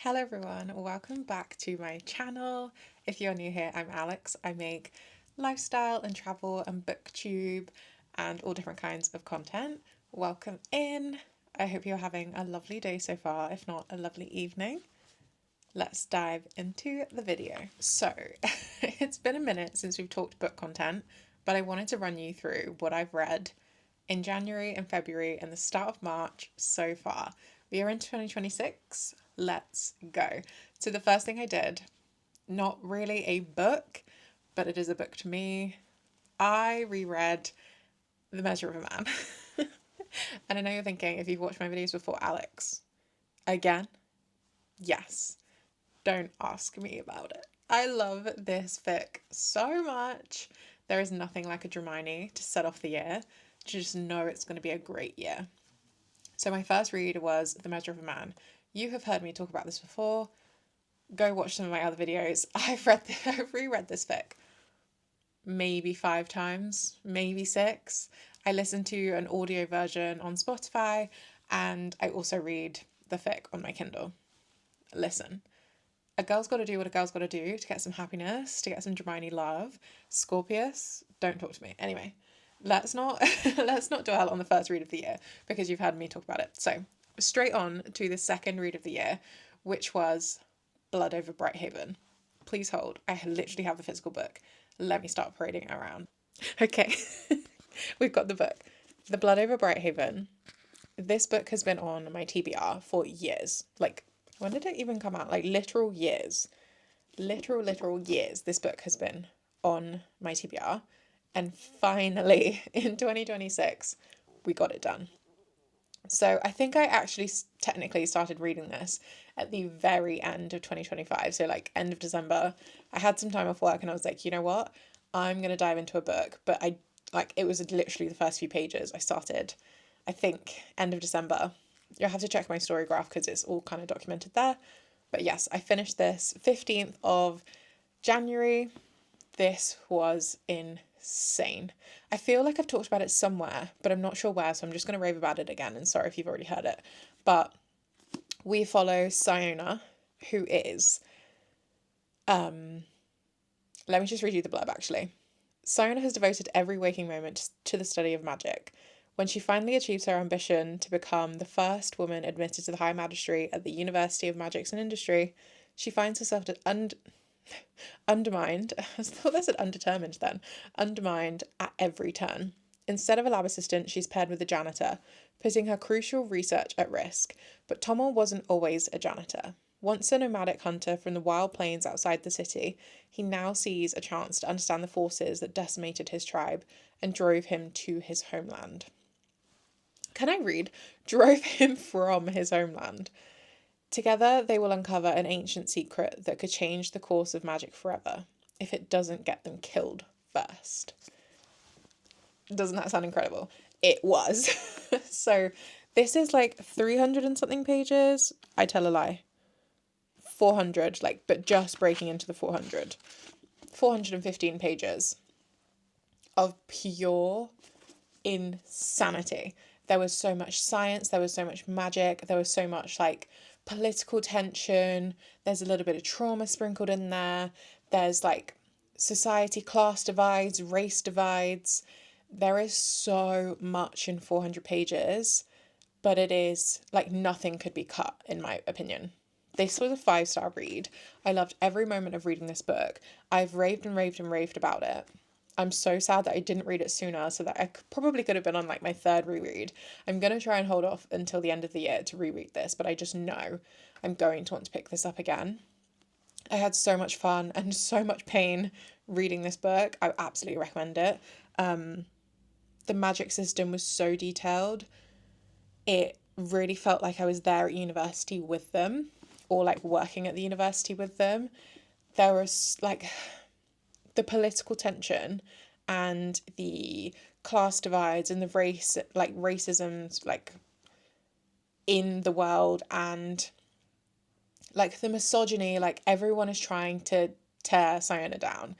Hello everyone, welcome back to my channel. If you're new here, I'm Alex. I make lifestyle and travel and booktube and all different kinds of content. Welcome in. I hope you're having a lovely day so far, if not a lovely evening. Let's dive into the video. So, it's been a minute since we've talked book content, but I wanted to run you through what I've read in January and February and the start of March so far. We are in 2026. Let's go. So, the first thing I did, not really a book, but it is a book to me. I reread The Measure of a Man. And I know you're thinking, if you've watched my videos before, Alex, again? Yes. Don't ask me about it. I love this fic so much. There is nothing like a Dramini to set off the year, to just know it's going to be a great year. So my first read was The Measure of a Man. You have heard me talk about this before. Go watch some of my other videos. I've reread this fic maybe 5 times, maybe 6. I listen to an audio version on Spotify and I also read the fic on my Kindle. Listen, a girl's got to do what a girl's got to do to get some happiness, to get some Hermione love. Scorpius, don't talk to me. Anyway, let's not let's not dwell on the first read of the year because you've had me talk about it. So straight on to the second read of the year, which was Blood over Brighthaven. Please hold. I literally have the physical book. Let me start parading it around. Okay, we've got the book. The Blood over Brighthaven. This book has been on my TBR for years. Like, when did it even come out? Like, literal years. Literal years. This book has been on my TBR. And finally, in 2026, we got it done. So I think I actually technically started reading this at the very end of 2025. So, like, end of December. I had some time off work and I was like, you know what? I'm going to dive into a book. But it was literally the first few pages I started, I think, end of December. You'll have to check my story graph because it's all kind of documented there. But yes, I finished this 15th of January. This was insane. I feel like I've talked about it somewhere, but I'm not sure where, so I'm just going to rave about it again. And sorry if you've already heard it. But we follow Siona, who is. Let me just read you the blurb actually. Siona has devoted every waking moment to the study of magic. When she finally achieves her ambition to become the first woman admitted to the High Magistracy at the University of Magics and Industry, she finds herself undermined. I thought that said undetermined then. Undermined at every turn. Instead of a lab assistant, she's paired with a janitor, putting her crucial research at risk. But Tommel wasn't always a janitor. Once a nomadic hunter from the wild plains outside the city, he now sees a chance to understand the forces that decimated his tribe and drove him to his homeland. Can I read? Drove him from his homeland. Together, they will uncover an ancient secret that could change the course of magic forever, if it doesn't get them killed first. Doesn't that sound incredible? It was. So, this is like 300 and something pages. I tell a lie. 400, like, but just breaking into the 400. 415 pages of pure insanity. There was so much science, there was so much magic, there was so much like political tension, there's a little bit of trauma sprinkled in there, there's like society class divides, race divides. There is so much in 400 pages, but it is like nothing could be cut, in my opinion. This was a 5-star read. I loved every moment of reading this book. I've raved and raved and raved about it. I'm so sad that I didn't read it sooner, so that I probably could have been on like my third reread. I'm going to try and hold off until the end of the year to reread this, but I just know I'm going to want to pick this up again. I had so much fun and so much pain reading this book. I absolutely recommend it. The magic system was so detailed. It really felt like I was there at university with them, or like working at the university with them. There was like the political tension and the class divides and the racisms like in the world, and like the misogyny, like everyone is trying to tear Siona down,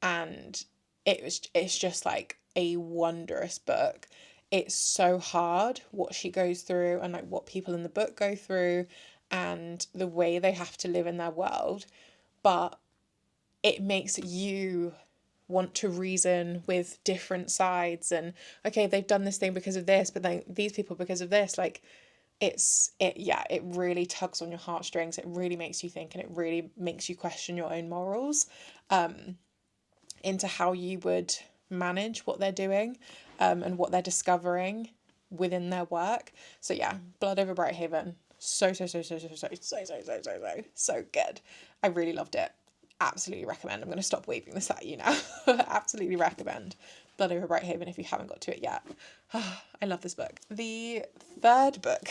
and it's just like a wondrous book. It's so hard what she goes through and like what people in the book go through, and the way they have to live in their world, but it makes you want to reason with different sides and, okay, they've done this thing because of this, but then these people because of this. Like, it really tugs on your heartstrings. It really makes you think, and it really makes you question your own morals, into how you would manage what they're doing, and what they're discovering within their work. So yeah, Blood Over Brighthaven, so good. I really loved it. Absolutely recommend. I'm going to stop waving this at you now. Absolutely recommend Blood Over Brighthaven if you haven't got to it yet. I love this book. The third book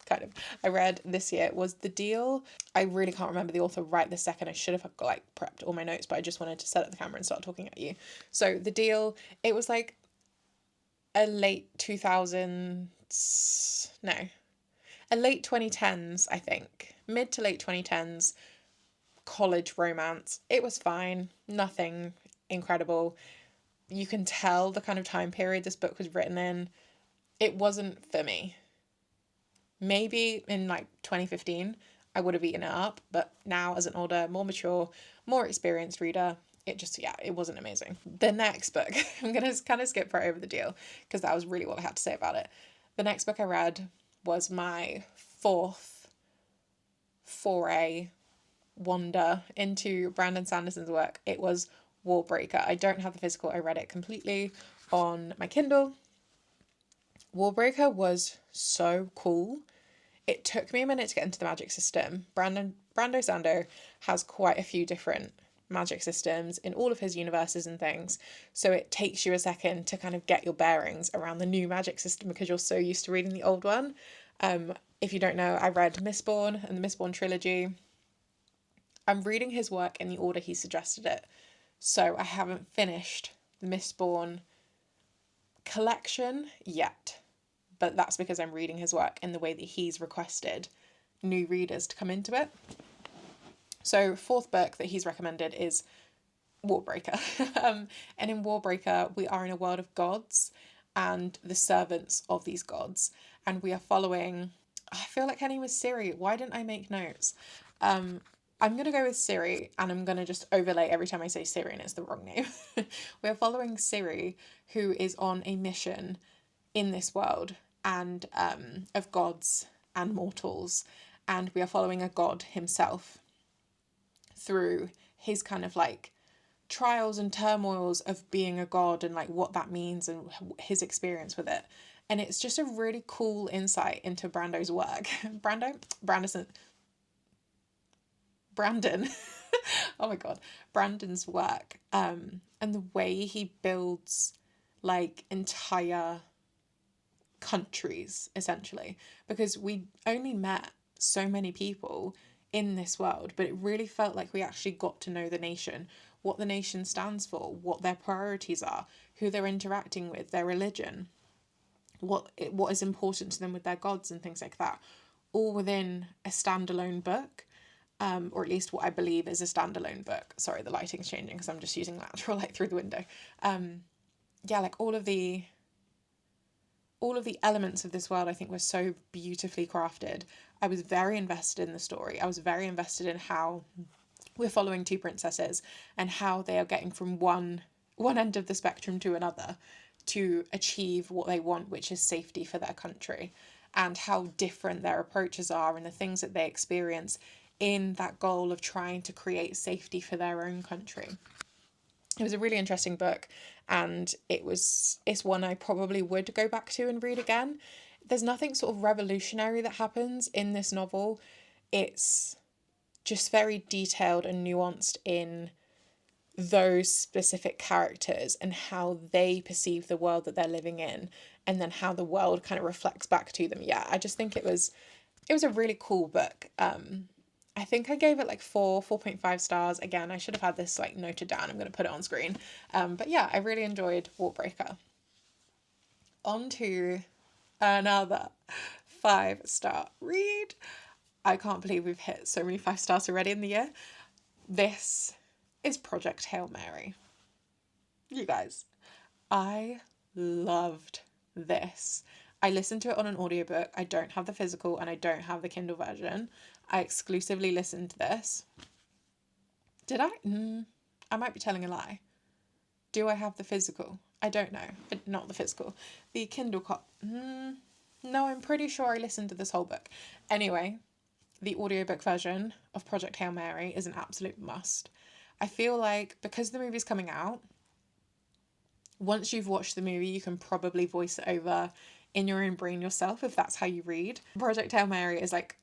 kind of I read this year was The Deal. I really can't remember the author right this second. I should have like prepped all my notes, but I just wanted to set up the camera and start talking at you. So The Deal, it was like a late 2000s, no, a late 2010s, I think, mid to late 2010s college romance. It was fine, nothing incredible. You can tell the kind of time period this book was written in. It wasn't for me. Maybe in like 2015, I would have eaten it up, but now as an older, more mature, more experienced reader, it just, yeah, it wasn't amazing. The next book, I'm going to kind of skip right over The Deal because that was really what I had to say about it. The next book I read was my fourth foray wander into Brandon Sanderson's work. It was Warbreaker. I don't have the physical. I read it completely on my Kindle. Warbreaker was so cool. It took me a minute to get into the magic system. Brando Sando has quite a few different magic systems in all of his universes and things. So it takes you a second to kind of get your bearings around the new magic system because you're so used to reading the old one. If you don't know, I read Mistborn and the Mistborn trilogy. I'm reading his work in the order he suggested it. So I haven't finished the Mistborn collection yet. But that's because I'm reading his work in the way that he's requested new readers to come into it. So fourth book that he's recommended is Warbreaker. And in Warbreaker, we are in a world of gods and the servants of these gods. And we are following, I feel like her name was Ciri. Why didn't I make notes? I'm going to go with Ciri, and I'm going to just overlay every time I say Ciri and it's the wrong name. We're following Ciri, who is on a mission in this world and of gods and mortals, and we are following a god himself through his kind of like trials and turmoils of being a god and like what that means and his experience with it. And it's just a really cool insight into Brando's work. Brandon oh my god, Brandon's work, and the way he builds like entire countries essentially, because we only met so many people in this world, but it really felt like we actually got to know the nation, what the nation stands for, what their priorities are, who they're interacting with, their religion, what is important to them with their gods and things like that, all within a standalone book, or at least what I believe is a standalone book. Sorry, the lighting's changing because I'm just using natural light through the window. Yeah, like all of the elements of this world I think were so beautifully crafted. I was very invested in the story. I was very invested in how we're following two princesses and how they are getting from one end of the spectrum to another to achieve what they want, which is safety for their country, and how different their approaches are and the things that they experience in that goal of trying to create safety for their own country. It was a really interesting book, and it's one I probably would go back to and read again. There's nothing sort of revolutionary that happens in this novel. It's just very detailed and nuanced in those specific characters and how they perceive the world that they're living in, and then how the world kind of reflects back to them. Yeah, I just think it was a really cool book. I think I gave it like 4.5 stars. Again, I should have had this like noted down. I'm going to put it on screen. But yeah, I really enjoyed Warbreaker. On to another 5-star read. I can't believe we've hit so many 5 stars already in the year. This is Project Hail Mary. You guys, I loved this. I listened to it on an audiobook. I don't have the physical and I don't have the Kindle version. I exclusively listened to this. Did I? I might be telling a lie. Do I have the physical? I don't know. Not the physical. The Kindle copy. No, I'm pretty sure I listened to this whole book. Anyway, the audiobook version of Project Hail Mary is an absolute must. I feel like because the movie's coming out, once you've watched the movie, you can probably voice it over in your own brain yourself if that's how you read. Project Hail Mary is like,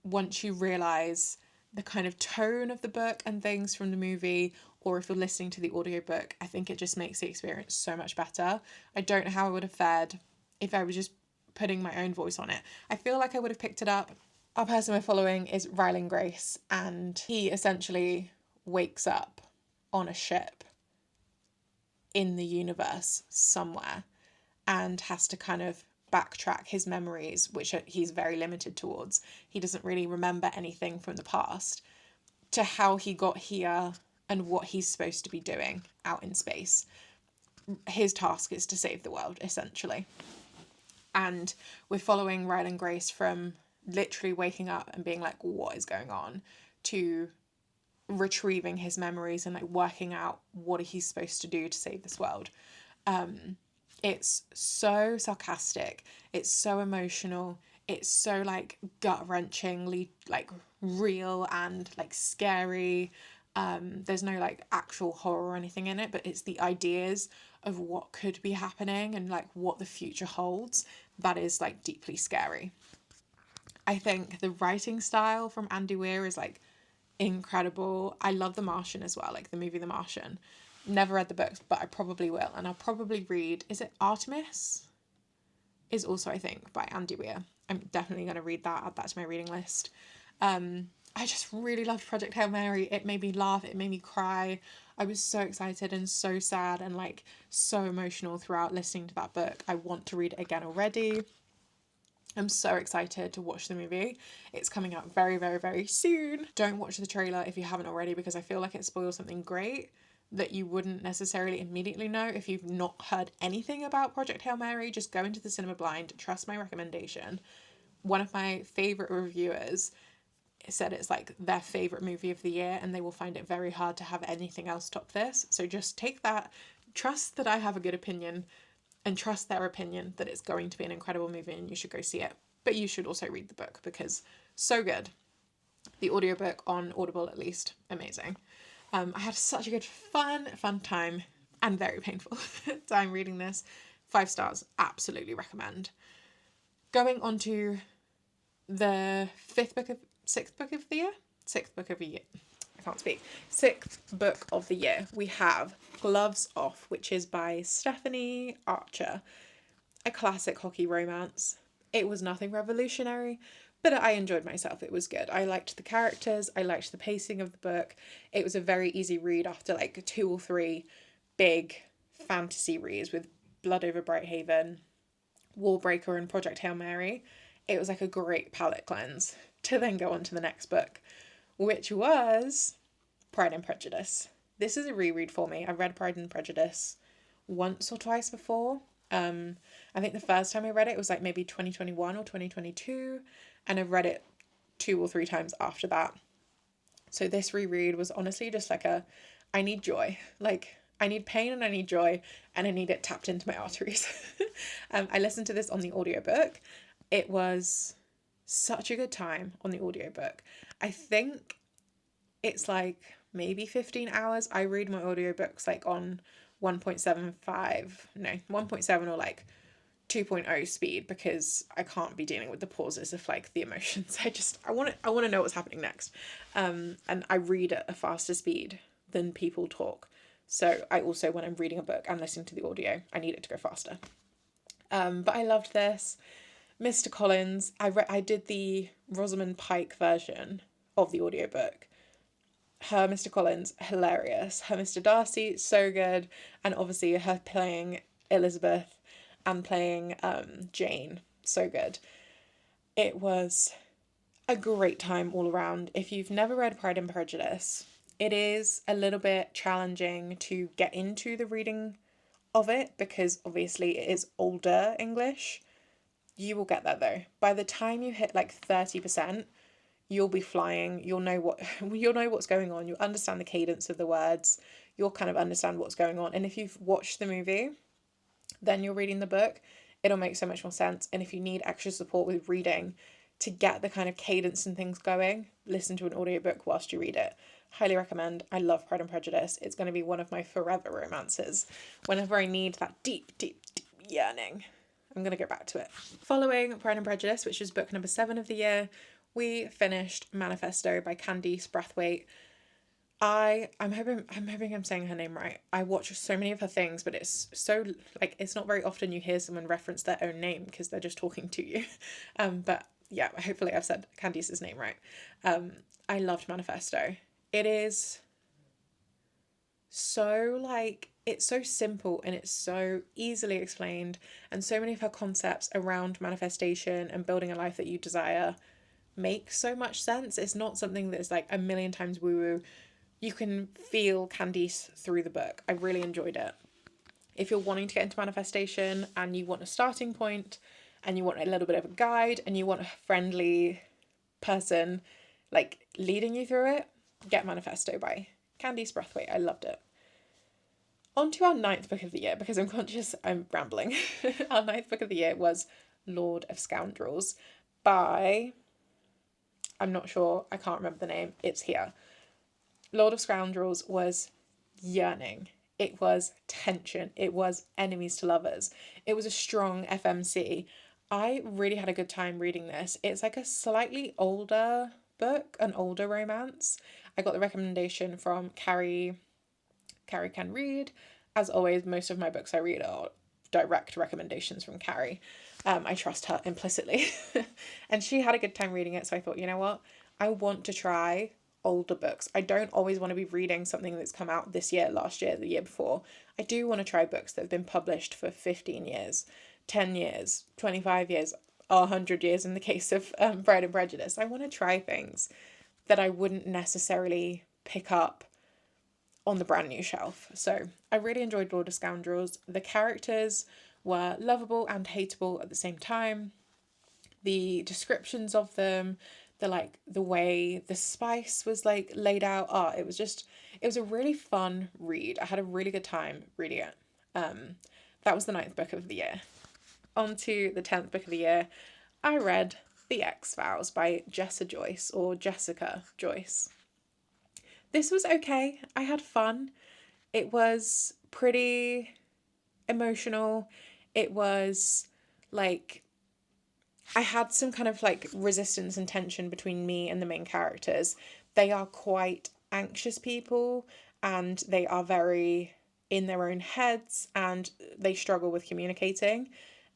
once you realise the kind of tone of the book and things from the movie, or if you're listening to the audiobook, I think it just makes the experience so much better. I don't know how I would have fared if I was just putting my own voice on it. I feel like I would have picked it up. Our person we're following is Rylan Grace, and he essentially wakes up on a ship in the universe somewhere and has to kind of backtrack his memories, which he's very limited towards. He doesn't really remember anything from the past, to how he got here and what he's supposed to be doing out in space. His task is to save the world, essentially. And we're following Rylan Grace from literally waking up and being like, what is going on, to retrieving his memories and like working out what he's supposed to do to save this world. It's so sarcastic, it's so emotional, it's so like gut-wrenchingly like real and like scary. There's no like actual horror or anything in it, but it's the ideas of what could be happening and like what the future holds that is like deeply scary. I think the writing style from Andy Weir is like incredible. I love The Martian as well, like the movie The Martian. Never read the books, but I probably will. And I'll probably read, is it Artemis? Is also, I think, by Andy Weir. I'm definitely going to read that, add that to my reading list. I just really loved Project Hail Mary. It made me laugh, it made me cry. I was so excited and so sad and like so emotional throughout listening to that book. I want to read it again already. I'm so excited to watch the movie. It's coming out very, very, very soon. Don't watch the trailer if you haven't already, because I feel like it spoils something great that you wouldn't necessarily immediately know if you've not heard anything about Project Hail Mary. Just go into the cinema blind. Trust my recommendation. One of my favourite reviewers said it's like their favourite movie of the year, and they will find it very hard to have anything else top this. So just take that. Trust that I have a good opinion, and trust their opinion that it's going to be an incredible movie and you should go see it. But you should also read the book because so good. The audiobook on Audible, at least, amazing. I had such a good fun time and very painful time reading this. 5 stars, absolutely recommend. Going on to the sixth book of the year. I can't speak. 6th book of the year. We have Gloves Off, which is by Stephanie Archer. A classic hockey romance. It was nothing revolutionary, but I enjoyed myself. It was good. I liked the characters. I liked the pacing of the book. It was a very easy read after like 2 or 3 big fantasy reads with Blood Over Brighthaven, Warbreaker, and Project Hail Mary. It was like a great palate cleanse to then go on to the next book, which was Pride and Prejudice. This is a reread for me. I read Pride and Prejudice once or twice before. I think the first time I read it was like maybe 2021 or 2022, and I've read it 2 or 3 times after that. So this reread was honestly just like I need joy. Like, I need pain and I need joy, and I need it tapped into my arteries. I listened to this on the audiobook. It was such a good time on the audiobook. I think it's like maybe 15 hours. I read my audiobooks like on 1.7 or like 2.0 speed, because I can't be dealing with the pauses of like the emotions. I want to know what's happening next. And I read at a faster speed than people talk. So I also, when I'm reading a book and listening to the audio, I need it to go faster. But I loved this. Mr. Collins, I did the Rosamund Pike version of the audiobook. Her Mr. Collins, hilarious. Her Mr. Darcy, so good. And obviously her playing Elizabeth and playing Jane, so good. It was a great time all around. If you've never read Pride and Prejudice, it is a little bit challenging to get into the reading of it, because obviously it is older English. You will get there though. By the time you hit like 30%, you'll be flying. You'll know what's going on. You'll understand the cadence of the words. You'll kind of understand what's going on. And if you've watched the movie, then you're reading the book, it'll make so much more sense. And if you need extra support with reading to get the kind of cadence and things going, listen to an audiobook whilst you read it. Highly recommend. I love Pride and Prejudice. It's going to be one of my forever romances. Whenever I need that deep, deep, deep yearning, I'm going to go back to it. Following Pride and Prejudice, which is book number 7 of the year, we finished Manifesto by Candice Brathwaite. I'm hoping I'm saying her name right. I watch so many of her things, but it's so like it's not very often you hear someone reference their own name because they're just talking to you. But yeah, hopefully I've said Candice's name right. I loved Manifesto. It is so like it's so simple and it's so easily explained, and so many of her concepts around manifestation and building a life that you desire make so much sense. It's not something that's like a million times woo woo. You can feel Candice through the book. I really enjoyed it. If you're wanting to get into manifestation and you want a starting point and you want a little bit of a guide and you want a friendly person like leading you through it, get Manifesto by Candice Brathwaite. I loved it. On to our 9th book of the year, because I'm conscious I'm rambling. Our 9th book of the year was Lord of Scoundrels by, I'm not sure, I can't remember the name, it's here. Lord of Scoundrels was yearning. It was tension. It was enemies to lovers. It was a strong FMC. I really had a good time reading this. It's like a slightly older book, an older romance. I got the recommendation from Carrie Can Read. As always, most of my books I read are direct recommendations from Carrie. I trust her implicitly. And she had a good time reading it, so I thought, you know what? I want to try older books. I don't always want to be reading something that's come out this year, last year, the year before. I do want to try books that have been published for 15 years, 10 years, 25 years, 100 years in the case of Pride and Prejudice. I want to try things that I wouldn't necessarily pick up on the brand new shelf. So I really enjoyed Lord of Scoundrels. The characters were lovable and hateable at the same time. The descriptions of them, the way the spice was like laid out, it was a really fun read. I had a really good time reading it. That was the 9th book of the year. On to the 10th book of the year. I read The X-Files by Jessica Joyce. This was okay. I had fun. It was pretty emotional. It was like I had some kind of like resistance and tension between me and the main characters. They are quite anxious people and they are very in their own heads and they struggle with communicating.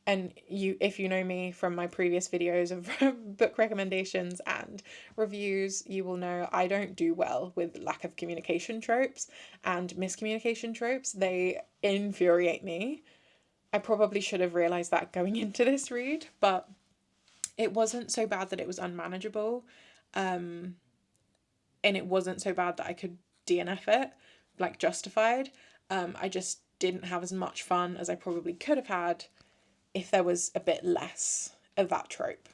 And if you know me from my previous videos of book recommendations and reviews, you will know I don't do well with lack of communication tropes and miscommunication tropes. They infuriate me. I probably should have realised that going into this read, but it wasn't so bad that it was unmanageable. And it wasn't so bad that I could DNF it, like justified. I just didn't have as much fun as I probably could have had if there was a bit less of that trope.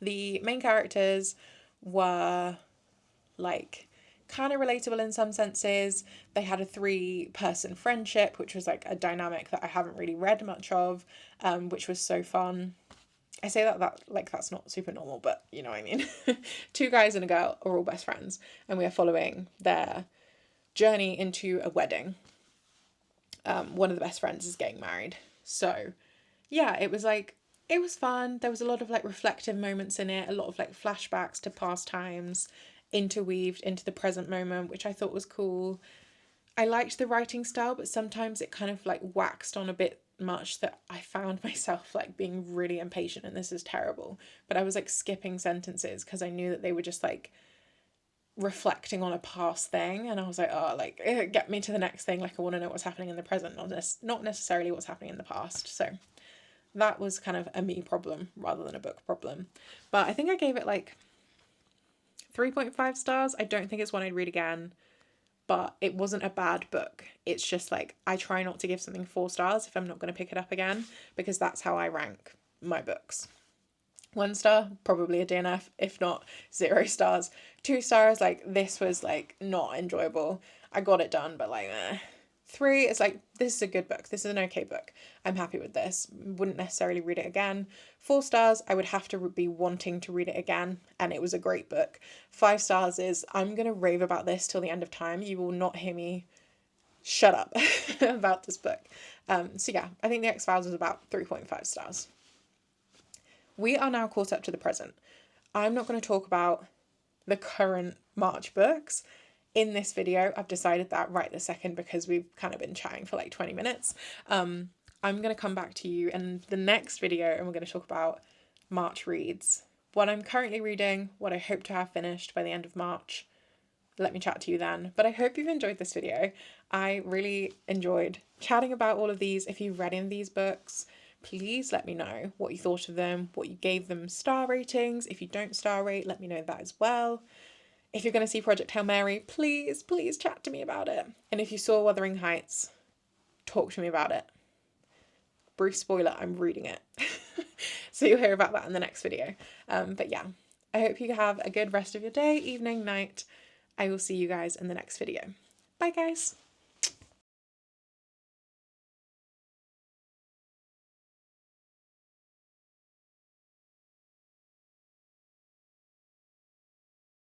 The main characters were like kind of relatable in some senses. They had a 3-person friendship, which was like a dynamic that I haven't really read much of, which was so fun. I say that like that's not super normal, but you know what I mean. 2 guys and a girl are all best friends, and we are following their journey into a wedding. One of the best friends is getting married. So yeah, it was fun. There was a lot of like reflective moments in it, a lot of like flashbacks to past times interweaved into the present moment, which I thought was cool. I liked the writing style, but sometimes it kind of like waxed on a bit much that I found myself like being really impatient, and this is terrible. But I was like skipping sentences because I knew that they were just like reflecting on a past thing, and I was like, oh, like get me to the next thing. Like I want to know what's happening in the present, not necessarily what's happening in the past. So that was kind of a me problem rather than a book problem. But I think I gave it like 3.5 stars. I don't think it's one I'd read again, but it wasn't a bad book. It's just like I try not to give something 4 stars if I'm not going to pick it up again, because that's how I rank my books. 1 star, probably a DNF, if not 0 stars. 2 stars, like this was like not enjoyable. I got it done, but like 3, it's like, this is a good book. This is an okay book. I'm happy with this. Wouldn't necessarily read it again. 4 stars, I would have to be wanting to read it again, and it was a great book. 5 stars is, I'm going to rave about this till the end of time. You will not hear me shut up about this book. So yeah, I think The X-Files is about 3.5 stars. We are now caught up to the present. I'm not going to talk about the current March books in this video. I've decided that right this second because we've kind of been chatting for like 20 minutes. I'm going to come back to you in the next video and we're going to talk about March reads. What I'm currently reading, what I hope to have finished by the end of March. Let me chat to you then. But I hope you've enjoyed this video. I really enjoyed chatting about all of these. If you've read any of these books, please let me know what you thought of them, what you gave them star ratings. If you don't star rate, let me know that as well. If you're going to see Project Hail Mary, please chat to me about it. And if you saw Wuthering Heights, talk to me about it. Brief spoiler, I'm reading it. So you'll hear about that in the next video. But yeah, I hope you have a good rest of your day, evening, night. I will see you guys in the next video. Bye guys.